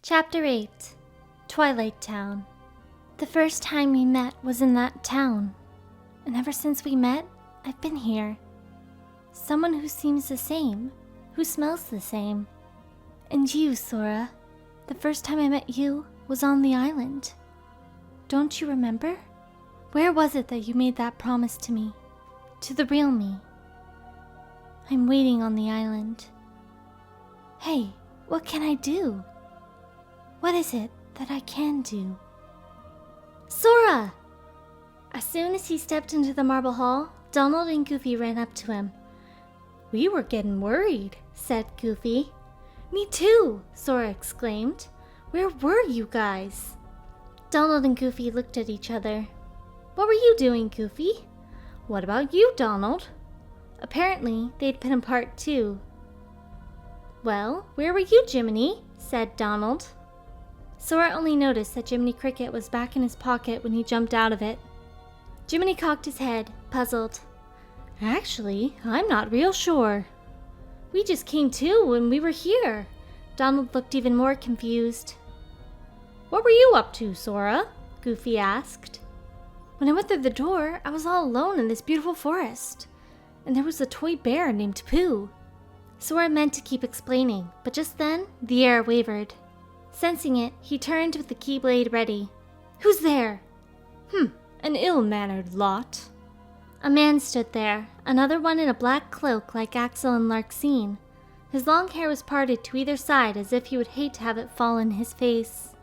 Chapter 8 Twilight Town. The first time we met was in that town, and ever since we met, I've been here. Someone who seems the same, who smells the same. And you, Sora, the first time I met you was on the island. Don't you remember? Where was it that you made that promise to me? To the real me? I'm waiting on the island. Hey, what can I do? What is it that I can do? Sora! As soon as he stepped into the marble hall, Donald and Goofy ran up to him. We were getting worried, said Goofy. Me too, Sora exclaimed. Where were you guys? Donald and Goofy looked at each other. What were you doing, Goofy? What about you, Donald? Apparently, they'd been apart too. Well, where were you, Jiminy? Said Donald. Sora only noticed that Jiminy Cricket was back in his pocket when he jumped out of it. Jiminy cocked his head, puzzled. Actually, I'm not real sure. We just came to when we were here. Donald looked even more confused. What were you up to, Sora? Goofy asked. When I went through the door, I was all alone in this beautiful forest. And there was a toy bear named Pooh. Sora meant to keep explaining, but just then, the air wavered. Sensing it, he turned with the keyblade ready. Who's there? An ill-mannered lot. A man stood there, another one in a black cloak like Axel and Larxene. His long hair was parted to either side as if he would hate to have it fall in his face.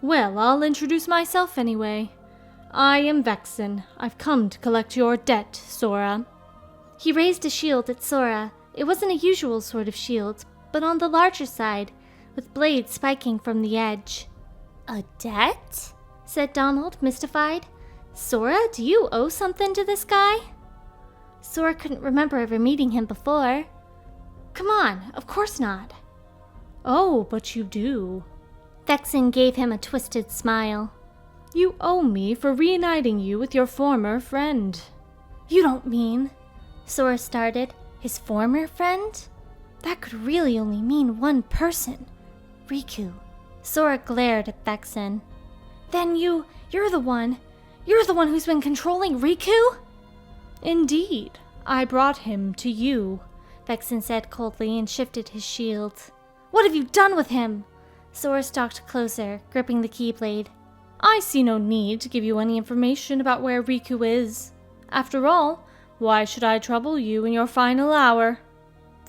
Well, I'll introduce myself anyway. I am Vexen. I've come to collect your debt, Sora. He raised a shield at Sora. It wasn't a usual sort of shield, but on the larger side, with blades spiking from the edge. A debt? Said Donald, mystified. Sora, do you owe something to this guy? Sora couldn't remember ever meeting him before. Come on, of course not. Oh, but you do. Vexen gave him a twisted smile. You owe me for reuniting you with your former friend. You don't mean... Sora started. His former friend? That could really only mean one person. Riku. Sora glared at Vexen. Then you're the one who's been controlling Riku? Indeed. I brought him to you, Vexen said coldly and shifted his shield. What have you done with him? Sora stalked closer, gripping the keyblade. I see no need to give you any information about where Riku is. After all, why should I trouble you in your final hour?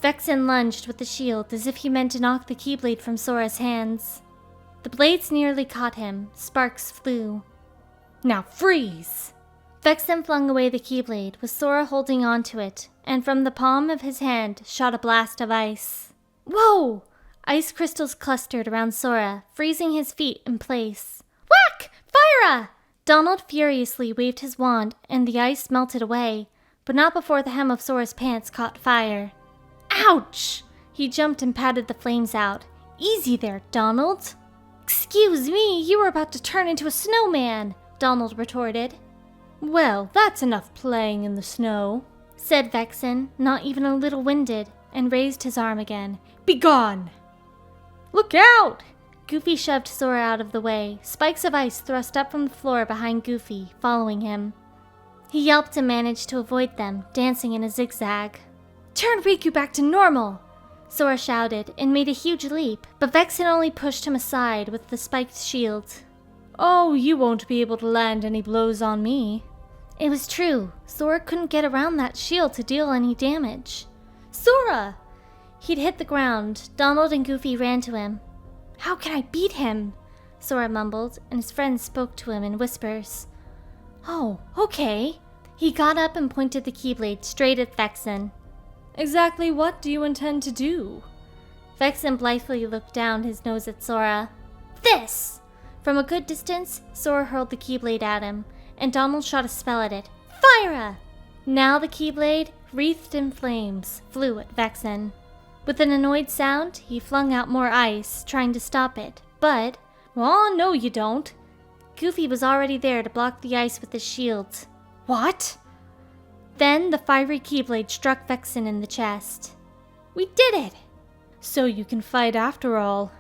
Vexen lunged with the shield as if he meant to knock the keyblade from Sora's hands. The blades nearly caught him. Sparks flew. Now freeze! Vexen flung away the keyblade, with Sora holding onto it, and from the palm of his hand shot a blast of ice. Whoa! Ice crystals clustered around Sora, freezing his feet in place. Whack! Fire! Donald furiously waved his wand, and the ice melted away, but not before the hem of Sora's pants caught fire. Ouch! He jumped and patted the flames out. Easy there, Donald. Excuse me, you were about to turn into a snowman, Donald retorted. Well, that's enough playing in the snow, said Vexen, not even a little winded, and raised his arm again. Begone! Look out! Goofy shoved Sora out of the way. Spikes of ice thrust up from the floor behind Goofy, following him. He yelped and managed to avoid them, dancing in a zigzag. Turn Riku back to normal! Sora shouted and made a huge leap, but Vexen only pushed him aside with the spiked shield. Oh, you won't be able to land any blows on me. It was true. Sora couldn't get around that shield to deal any damage. Sora! He'd hit the ground. Donald and Goofy ran to him. How can I beat him? Sora mumbled, and his friends spoke to him in whispers. Oh, okay. He got up and pointed the keyblade straight at Vexen. Exactly what do you intend to do? Vexen blithely looked down his nose at Sora. This! From a good distance, Sora hurled the keyblade at him, and Donald shot a spell at it. Fire! Now the keyblade, wreathed in flames, flew at Vexen. With an annoyed sound, he flung out more ice, trying to stop it, but... Oh, no you don't. Goofy was already there to block the ice with his shield. What? Then the fiery keyblade struck Vexen in the chest. We did it! So you can fight after all.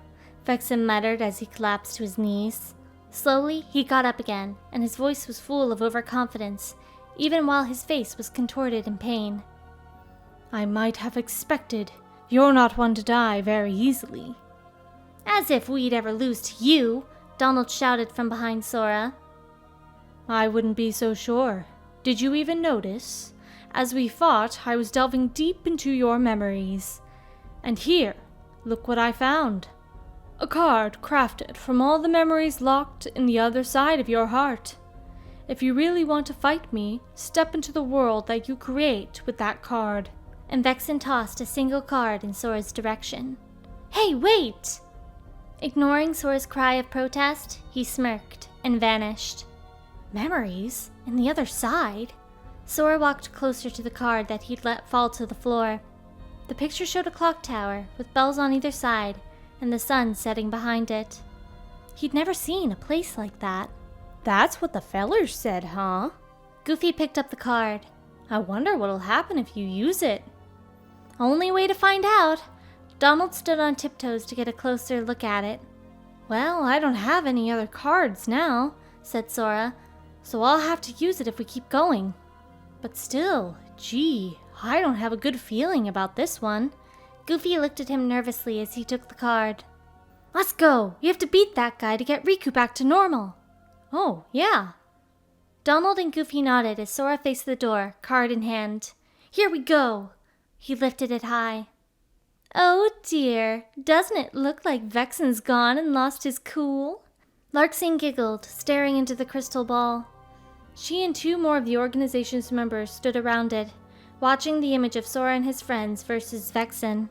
Vexen muttered as he collapsed to his knees. Slowly, he got up again, and his voice was full of overconfidence, even while his face was contorted in pain. I might have expected. You're not one to die very easily. As if we'd ever lose to you, Donald shouted from behind Sora. I wouldn't be so sure. Did you even notice? As we fought, I was delving deep into your memories. And here, look what I found. A card crafted from all the memories locked in the other side of your heart. If you really want to fight me, step into the world that you create with that card. And Vexen tossed a single card in Sora's direction. Hey, wait! Ignoring Sora's cry of protest, he smirked and vanished. Memories? In the other side? Sora walked closer to the card that he'd let fall to the floor. The picture showed a clock tower with bells on either side and the sun setting behind it. He'd never seen a place like that. That's what the fellers said, huh? Goofy picked up the card. I wonder what'll happen if you use it. Only way to find out. Donald stood on tiptoes to get a closer look at it. Well, I don't have any other cards now, said Sora, so I'll have to use it if we keep going. But still, gee, I don't have a good feeling about this one. Goofy looked at him nervously as he took the card. Let's go! You have to beat that guy to get Riku back to normal. Oh, yeah. Donald and Goofy nodded as Sora faced the door, card in hand. Here we go! He lifted it high. Oh dear, doesn't it look like Vexen's gone and lost his cool? Larxene giggled, staring into the crystal ball. She and 2 more of the organization's members stood around it, watching the image of Sora and his friends versus Vexen.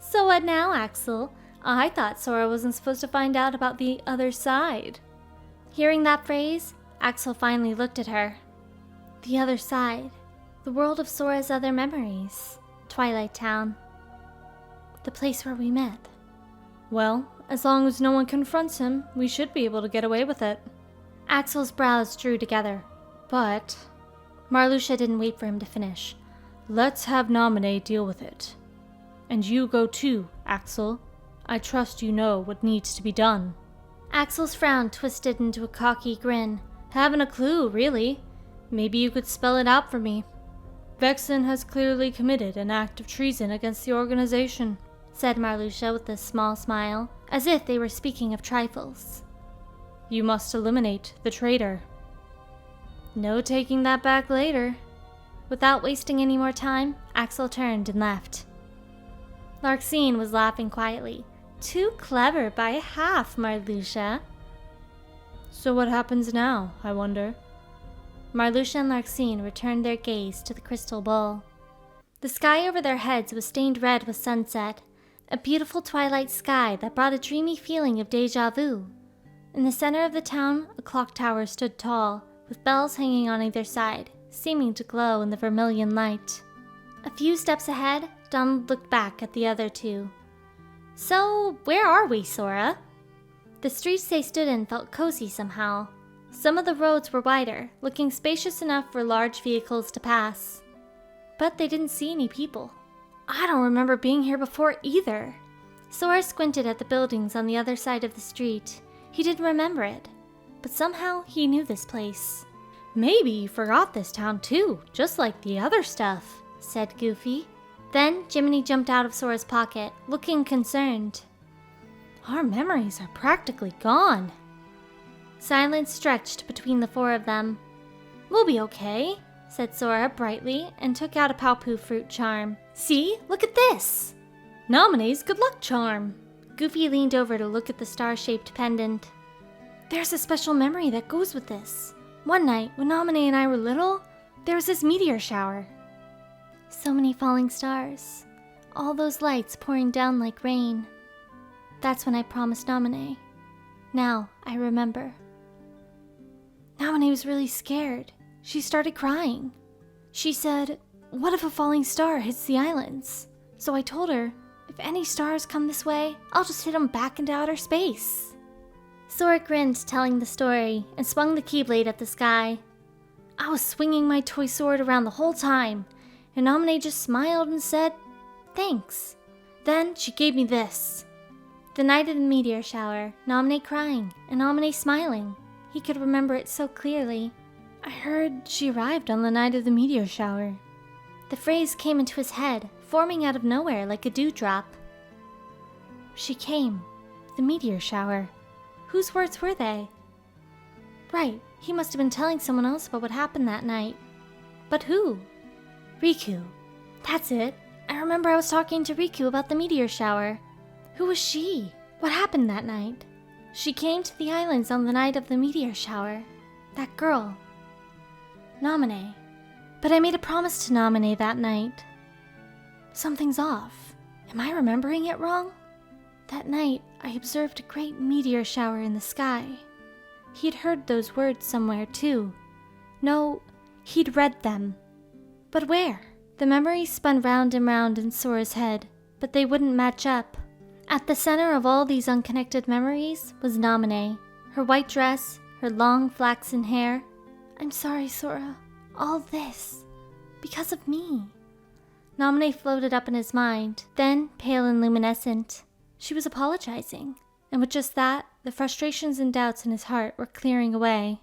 So what now, Axel? I thought Sora wasn't supposed to find out about the other side. Hearing that phrase, Axel finally looked at her. The other side. The world of Sora's other memories. Twilight Town. The place where we met. Well, as long as no one confronts him, we should be able to get away with it. Axel's brows drew together. But Marluxia didn't wait for him to finish. Let's have Naminé deal with it. And you go too, Axel. I trust you know what needs to be done. Axel's frown twisted into a cocky grin. Haven't a clue, really. Maybe you could spell it out for me. Vexen has clearly committed an act of treason against the organization, said Marluxia with a small smile, as if they were speaking of trifles. You must eliminate the traitor. No taking that back later. Without wasting any more time, Axel turned and left. Larxene was laughing quietly. Too clever by half, Marluxia. So what happens now, I wonder? Marluxia and Larxene returned their gaze to the crystal bowl. The sky over their heads was stained red with sunset, a beautiful twilight sky that brought a dreamy feeling of déjà vu. In the center of the town, a clock tower stood tall, with bells hanging on either side, seeming to glow in the vermilion light. A few steps ahead, Donald looked back at the other 2. So, where are we, Sora? The streets they stood in felt cozy somehow. Some of the roads were wider, looking spacious enough for large vehicles to pass. But they didn't see any people. I don't remember being here before either. Sora squinted at the buildings on the other side of the street. He didn't remember it, but somehow he knew this place. Maybe you forgot this town too, just like the other stuff, said Goofy. Then Jiminy jumped out of Sora's pocket, looking concerned. Our memories are practically gone. Silence stretched between the 4 of them. We'll be okay, said Sora brightly, and took out a Paopu fruit charm. See, look at this! Naminé's good luck charm. Goofy leaned over to look at the star-shaped pendant. There's a special memory that goes with this. One night, when Naminé and I were little, there was this meteor shower. So many falling stars. All those lights pouring down like rain. That's when I promised Naminé. Now, I remember. Naminé was really scared. She started crying. She said, what if a falling star hits the islands? So I told her, if any stars come this way, I'll just hit them back into outer space. Sora grinned, telling the story, and swung the Keyblade at the sky. I was swinging my toy sword around the whole time, and Naminé just smiled and said, thanks. Then she gave me this. The night of the meteor shower, Namine crying, and Namine smiling. He could remember it so clearly. I heard she arrived on the night of the meteor shower. The phrase came into his head, forming out of nowhere like a dewdrop. She came. The meteor shower. Whose words were they? Right, he must have been telling someone else about what happened that night. But who? Riku. That's it. I remember I was talking to Riku about the meteor shower. Who was she? What happened that night? She came to the islands on the night of the meteor shower. That girl. Namine. But I made a promise to Namine that night. Something's off. Am I remembering it wrong? That night, I observed a great meteor shower in the sky. He'd heard those words somewhere, too. No, he'd read them. But where? The memories spun round and round in Sora's head, but they wouldn't match up. At the center of all these unconnected memories was Namine, her white dress, her long flaxen hair. I'm sorry, Sora. All this. Because of me. Namine floated up in his mind, then pale and luminescent. She was apologizing, and with just that, the frustrations and doubts in his heart were clearing away.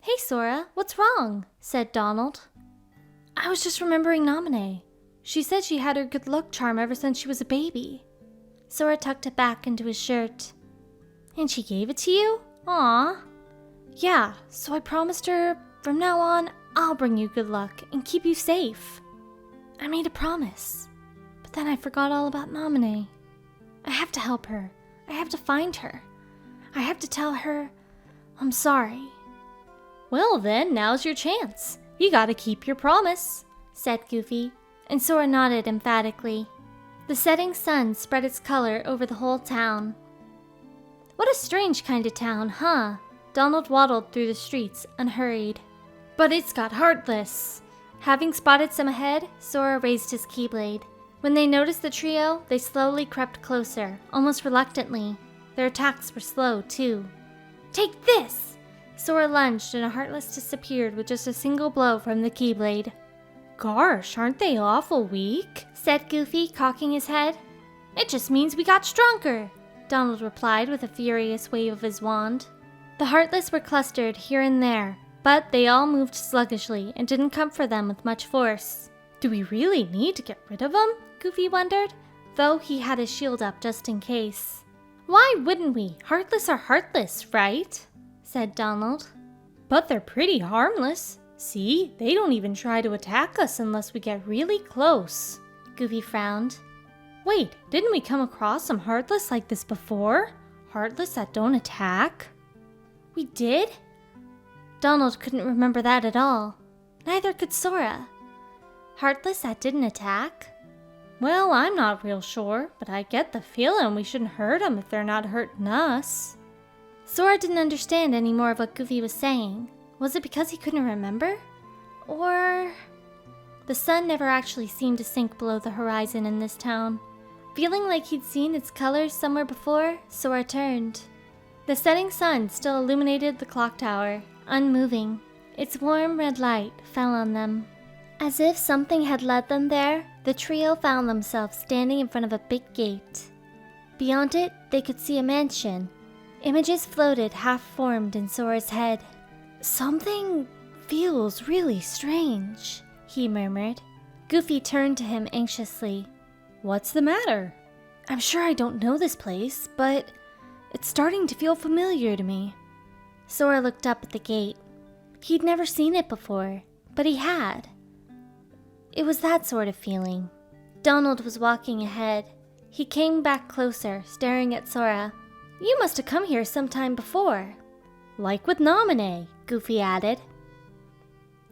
Hey, Sora, what's wrong? Said Donald. I was just remembering Namine. She said she had her good luck charm ever since she was a baby. Sora tucked it back into his shirt. And she gave it to you? Aw. Yeah, so I promised her, from now on, I'll bring you good luck and keep you safe. I made a promise, but then I forgot all about Namine. I have to help her. I have to find her. I have to tell her I'm sorry. Well then, now's your chance. You gotta keep your promise, said Goofy, and Sora nodded emphatically. The setting sun spread its color over the whole town. What a strange kind of town, huh? Donald waddled through the streets, unhurried. But it's got Heartless. Having spotted some ahead, Sora raised his Keyblade. When they noticed the trio, they slowly crept closer, almost reluctantly. Their attacks were slow, too. Take this! Sora lunged and a Heartless disappeared with just a single blow from the Keyblade. Gosh, aren't they awful weak? Said Goofy, cocking his head. It just means we got stronger, Donald replied with a furious wave of his wand. The Heartless were clustered here and there, but they all moved sluggishly and didn't come for them with much force. Do we really need to get rid of them? Goofy wondered, though he had his shield up just in case. Why wouldn't we? Heartless are heartless, right? Said Donald. But they're pretty harmless. See, they don't even try to attack us unless we get really close. Goofy frowned. Wait, didn't we come across some Heartless like this before? Heartless that don't attack? We did? Donald couldn't remember that at all. Neither could Sora. Heartless that didn't attack? Well, I'm not real sure, but I get the feeling we shouldn't hurt them if they're not hurting us. Sora didn't understand any more of what Goofy was saying. Was it because he couldn't remember? Or... The sun never actually seemed to sink below the horizon in this town. Feeling like he'd seen its colors somewhere before, Sora turned. The setting sun still illuminated the clock tower, unmoving. Its warm red light fell on them. As if something had led them there, the trio found themselves standing in front of a big gate. Beyond it, they could see a mansion. Images floated half-formed in Sora's head. Something feels really strange, he murmured. Goofy turned to him anxiously. What's the matter? I'm sure I don't know this place, but it's starting to feel familiar to me. Sora looked up at the gate. He'd never seen it before, but he had. It was that sort of feeling. Donald was walking ahead. He came back closer, staring at Sora. You must have come here sometime before. Like with Namine, Goofy added.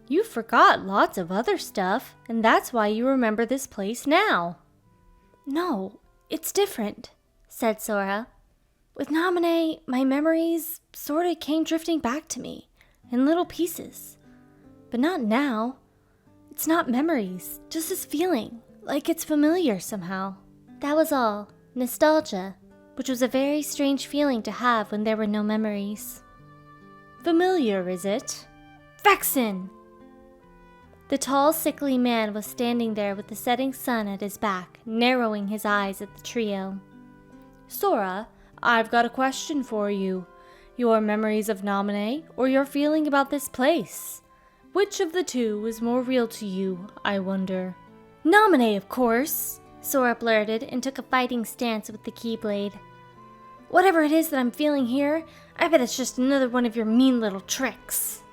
You forgot lots of other stuff, and that's why you remember this place now. No, it's different, said Sora. With Namine, my memories sort of came drifting back to me, in little pieces. But not now. It's not memories, just this feeling, like it's familiar somehow. That was all, nostalgia, which was a very strange feeling to have when there were no memories. Familiar, is it? Vexen! The tall, sickly man was standing there with the setting sun at his back, narrowing his eyes at the trio. Sora, I've got a question for you. Your memories of Naminé or your feeling about this place? Which of the two is more real to you, I wonder? Naminé, of course, Sora blurted and took a fighting stance with the Keyblade. Whatever it is that I'm feeling here, I bet it's just another one of your mean little tricks.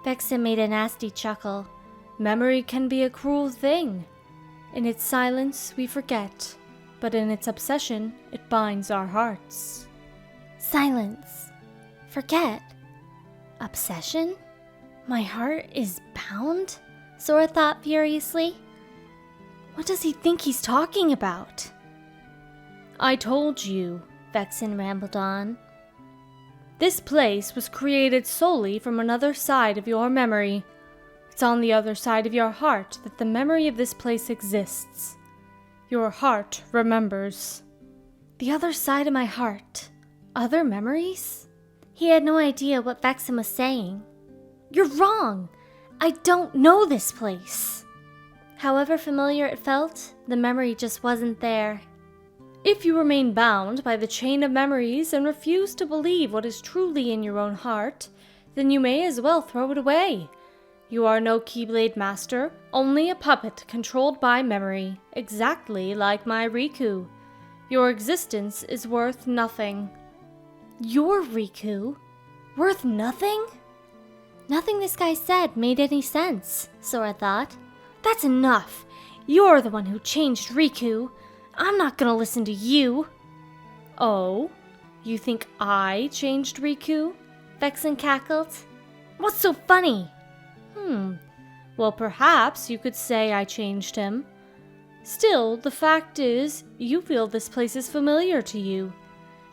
Vexen made a nasty chuckle. Memory can be a cruel thing. In its silence, we forget, but in its obsession, it binds our hearts. Silence. Forget. Obsession? My heart is bound? Sora thought furiously. What does he think he's talking about? I told you, Vexen rambled on. This place was created solely from another side of your memory. It's on the other side of your heart that the memory of this place exists. Your heart remembers. The other side of my heart? Other memories? He had no idea what Vexen was saying. You're wrong! I don't know this place! However familiar it felt, the memory just wasn't there. If you remain bound by the chain of memories and refuse to believe what is truly in your own heart, then you may as well throw it away. You are no Keyblade master, only a puppet controlled by memory, exactly like my Riku. Your existence is worth nothing. Your Riku? Worth nothing? Nothing this guy said made any sense, Sora thought. That's enough. You're the one who changed Riku. I'm not gonna listen to you. Oh? You think I changed Riku? Vexen cackled. What's so funny? Well, perhaps you could say I changed him. Still, the fact is, you feel this place is familiar to you,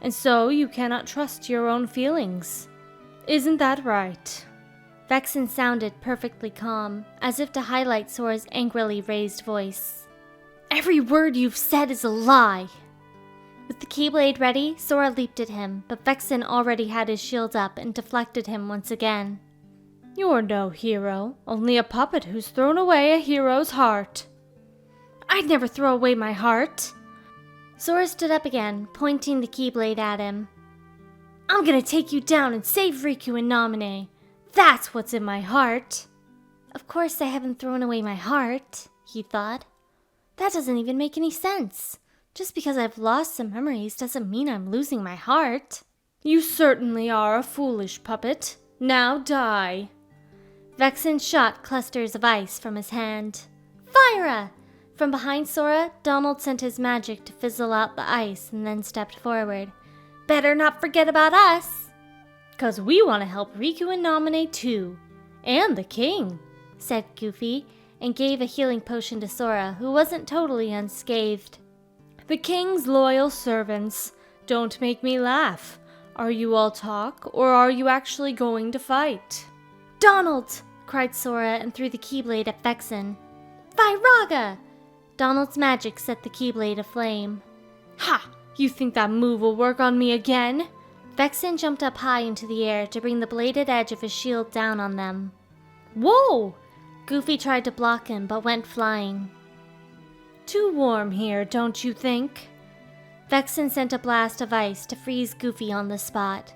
and so you cannot trust your own feelings. Isn't that right? Vexen sounded perfectly calm, as if to highlight Sora's angrily raised voice. Every word you've said is a lie! With the Keyblade ready, Sora leaped at him, but Vexen already had his shield up and deflected him once again. You're no hero, only a puppet who's thrown away a hero's heart. I'd never throw away my heart! Sora stood up again, pointing the Keyblade at him. I'm gonna take you down and save Riku and Naminé. That's what's in my heart. Of course I haven't thrown away my heart, he thought. That doesn't even make any sense. Just because I've lost some memories doesn't mean I'm losing my heart. You certainly are a foolish puppet. Now die. Vexen shot clusters of ice from his hand. Fire! From behind Sora, Donald sent his magic to fizzle out the ice and then stepped forward. Better not forget about us! 'Cause we want to help Riku and Naminé too. And the king, said Goofy, and gave a healing potion to Sora, who wasn't totally unscathed. The king's loyal servants. Don't make me laugh. Are you all talk, or are you actually going to fight? Donald! Cried Sora and threw the Keyblade at Vexen. Vairaga! Donald's magic set the Keyblade aflame. Ha! You think that move will work on me again? Vexen jumped up high into the air to bring the bladed edge of his shield down on them. Whoa! Goofy tried to block him, but went flying. Too warm here, don't you think? Vexen sent a blast of ice to freeze Goofy on the spot.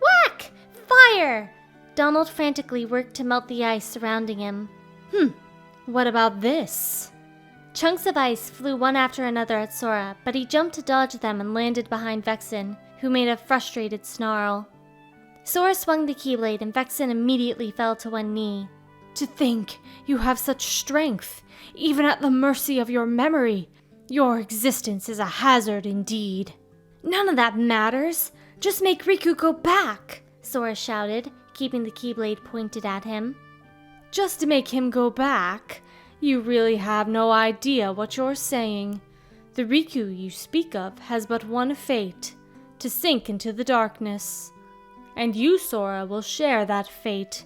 Whack! Fire! Donald frantically worked to melt the ice surrounding him. What about this? Chunks of ice flew one after another at Sora, but he jumped to dodge them and landed behind Vexen, who made a frustrated snarl. Sora swung the Keyblade and Vexen immediately fell to one knee. To think you have such strength, even at the mercy of your memory. Your existence is a hazard indeed. None of that matters. Just make Riku go back, Sora shouted, keeping the Keyblade pointed at him. Just to make him go back? You really have no idea what you're saying. The Riku you speak of has but one fate, to sink into the darkness. And you, Sora, will share that fate.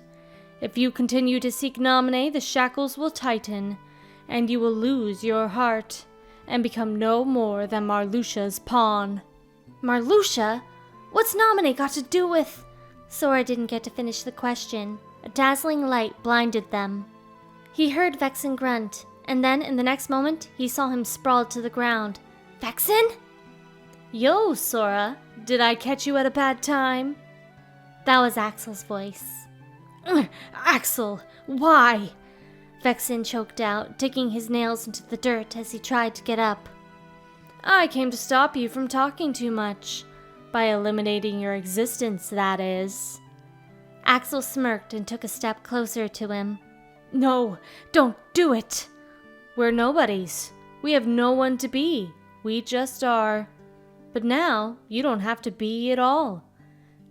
If you continue to seek Naminé, the shackles will tighten, and you will lose your heart, and become no more than Marluxia's pawn. Marluxia? What's Naminé got to do with... Sora didn't get to finish the question. A dazzling light blinded them. He heard Vexen grunt, and then in the next moment, he saw him sprawled to the ground. Vexen? Yo, Sora, did I catch you at a bad time? That was Axel's voice. Axel, why? Vexen choked out, digging his nails into the dirt as he tried to get up. I came to stop you from talking too much. By eliminating your existence, that is. Axel smirked and took a step closer to him. No, don't do it. We're nobodies. We have no one to be. We just are. But now, you don't have to be at all.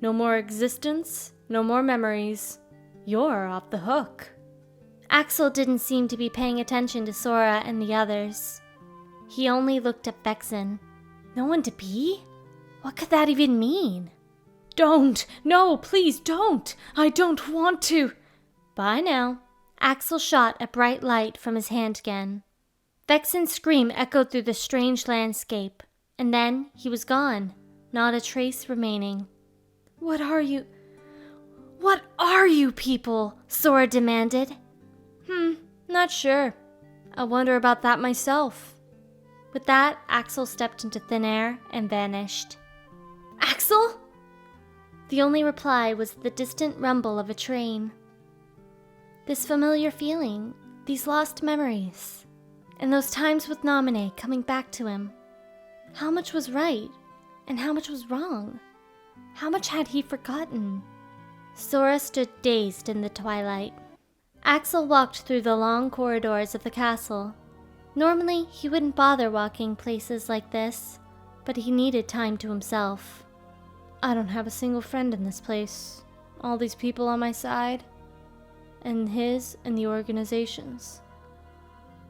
No more existence, no more memories. You're off the hook. Axel didn't seem to be paying attention to Sora and the others. He only looked at Vexen. No one to be? What could that even mean? Don't! No, please don't! I don't want to! Bye now. Axel shot a bright light from his hand again. Vexen's scream echoed through the strange landscape, and then he was gone, not a trace remaining. What are you? What are you people? Sora demanded. Not sure. I wonder about that myself. With that, Axel stepped into thin air and vanished. Axel? The only reply was the distant rumble of a train. This familiar feeling, these lost memories, and those times with Naminé coming back to him. How much was right, and how much was wrong? How much had he forgotten? Sora stood dazed in the twilight. Axel walked through the long corridors of the castle. Normally, he wouldn't bother walking places like this, but he needed time to himself. I don't have a single friend in this place. All these people on my side. And his and the organization's.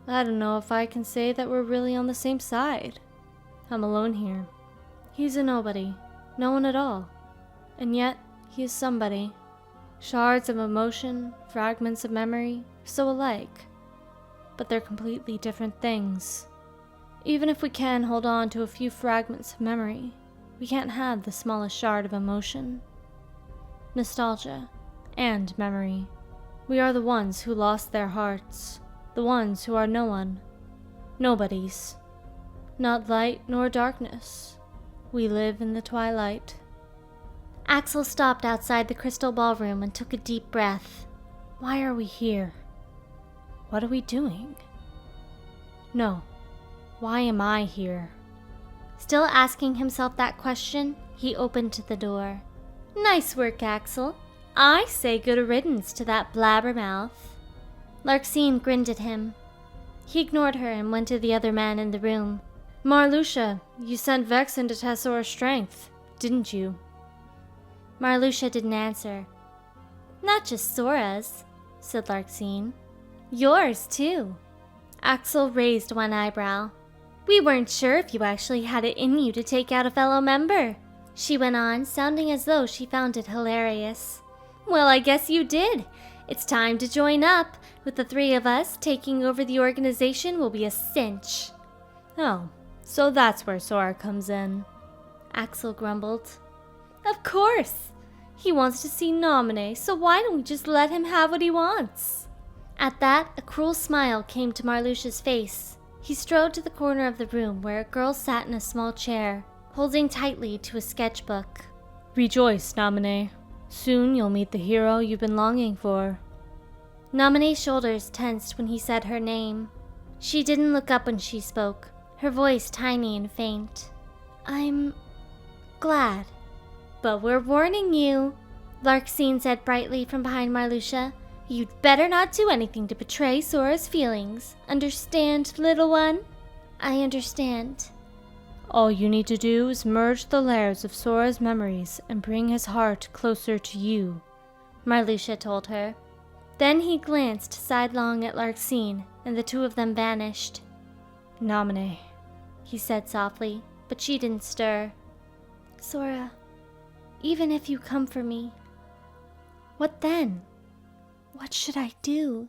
I don't know if I can say that we're really on the same side. I'm alone here. He's a nobody. No one at all. And yet, he is somebody. Shards of emotion, fragments of memory, so alike. But they're completely different things. Even if we can hold on to a few fragments of memory, we can't have the smallest shard of emotion. Nostalgia and memory. We are the ones who lost their hearts, the ones who are no one. Nobodies. Not light nor darkness. We live in the twilight. Axel stopped outside the crystal ballroom and took a deep breath. Why are we here? What are we doing? No. Why am I here? Still asking himself that question, he opened the door. Nice work, Axel. I say good riddance to that blabbermouth. Larxene grinned at him. He ignored her and went to the other man in the room. Marluxia, you sent Vexen to test Sora's strength, didn't you? Marluxia didn't answer. Not just Sora's, said Larxene. Yours, too. Axel raised one eyebrow. We weren't sure if you actually had it in you to take out a fellow member, she went on, sounding as though she found it hilarious. Well, I guess you did. It's time to join up. With the three of us, taking over the organization will be a cinch. Oh, so that's where Sora comes in, Axel grumbled. Of course. He wants to see Naminé, so why don't we just let him have what he wants? At that, a cruel smile came to Marluxia's face. He strode to the corner of the room where a girl sat in a small chair, holding tightly to a sketchbook. Rejoice, Naminé. Soon you'll meet the hero you've been longing for. Naminé's shoulders tensed when he said her name. She didn't look up when she spoke, her voice tiny and faint. I'm glad. But we're warning you, Larxene said brightly from behind Marluxia. You'd better not do anything to betray Sora's feelings. Understand, little one? I understand. All you need to do is merge the layers of Sora's memories and bring his heart closer to you, Marluxia told her. Then he glanced sidelong at Larxene, and the two of them vanished. Naminé, he said softly, but she didn't stir. Sora, even if you come for me, what then? What should I do?